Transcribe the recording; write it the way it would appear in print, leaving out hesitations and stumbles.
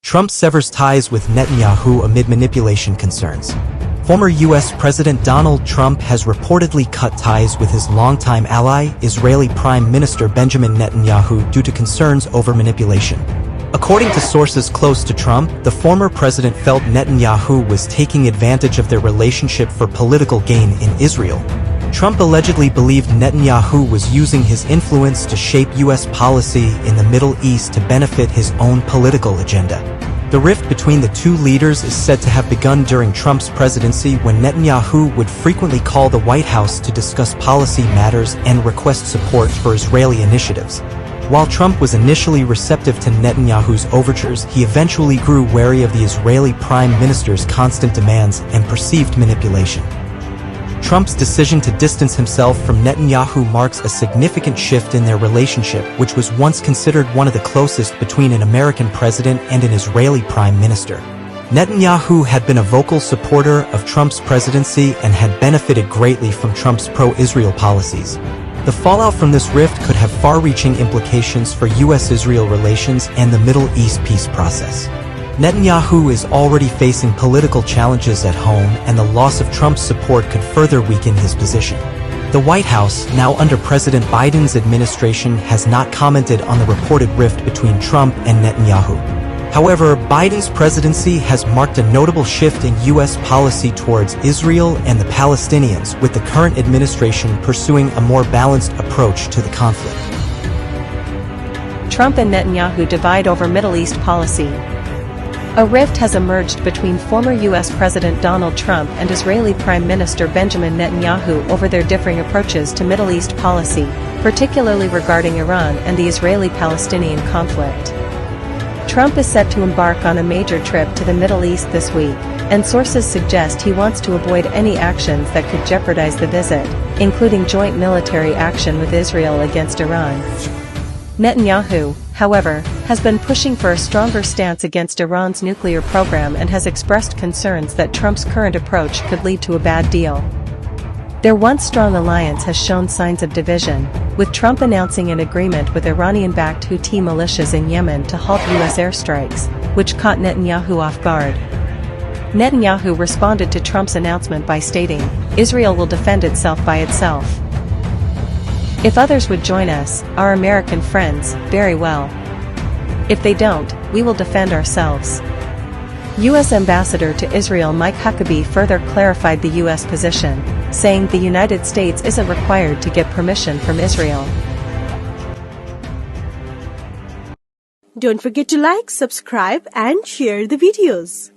Trump severs ties with Netanyahu amid manipulation concerns. Former U.S. President Donald Trump has reportedly cut ties with his longtime ally, Israeli Prime Minister Benjamin Netanyahu, due to concerns over manipulation. According to sources close to Trump, the former president felt Netanyahu was taking advantage of their relationship for political gain in Israel. Trump allegedly believed Netanyahu was using his influence to shape U.S. policy in the Middle East to benefit his own political agenda. The rift between the two leaders is said to have begun during Trump's presidency, when Netanyahu would frequently call the White House to discuss policy matters and request support for Israeli initiatives. While Trump was initially receptive to Netanyahu's overtures, he eventually grew wary of the Israeli Prime Minister's constant demands and perceived manipulation. Trump's decision to distance himself from Netanyahu marks a significant shift in their relationship, which was once considered one of the closest between an American president and an Israeli prime minister. Netanyahu had been a vocal supporter of Trump's presidency and had benefited greatly from Trump's pro-Israel policies. The fallout from this rift could have far-reaching implications for U.S.-Israel relations and the Middle East peace process. Netanyahu is already facing political challenges at home, and the loss of Trump's support could further weaken his position. The White House, now under President Biden's administration, has not commented on the reported rift between Trump and Netanyahu. However, Biden's presidency has marked a notable shift in U.S. policy towards Israel and the Palestinians, with the current administration pursuing a more balanced approach to the conflict. Trump and Netanyahu divide over Middle East policy. A rift has emerged between former U.S. President Donald Trump and Israeli Prime Minister Benjamin Netanyahu over their differing approaches to Middle East policy, particularly regarding Iran and the Israeli-Palestinian conflict. Trump is set to embark on a major trip to the Middle East this week, and sources suggest he wants to avoid any actions that could jeopardize the visit, including joint military action with Israel against Iran. Netanyahu, however, has been pushing for a stronger stance against Iran's nuclear program and has expressed concerns that Trump's current approach could lead to a bad deal. Their once strong alliance has shown signs of division, with Trump announcing an agreement with Iranian-backed Houthi militias in Yemen to halt U.S. airstrikes, which caught Netanyahu off guard. Netanyahu responded to Trump's announcement by stating, "Israel will defend itself by itself. If others would join us, our American friends, very well. If they don't, we will defend ourselves." U.S. Ambassador to Israel Mike Huckabee further clarified the U.S. position, saying the United States isn't required to get permission from Israel. Don't forget to like, subscribe, and share the videos.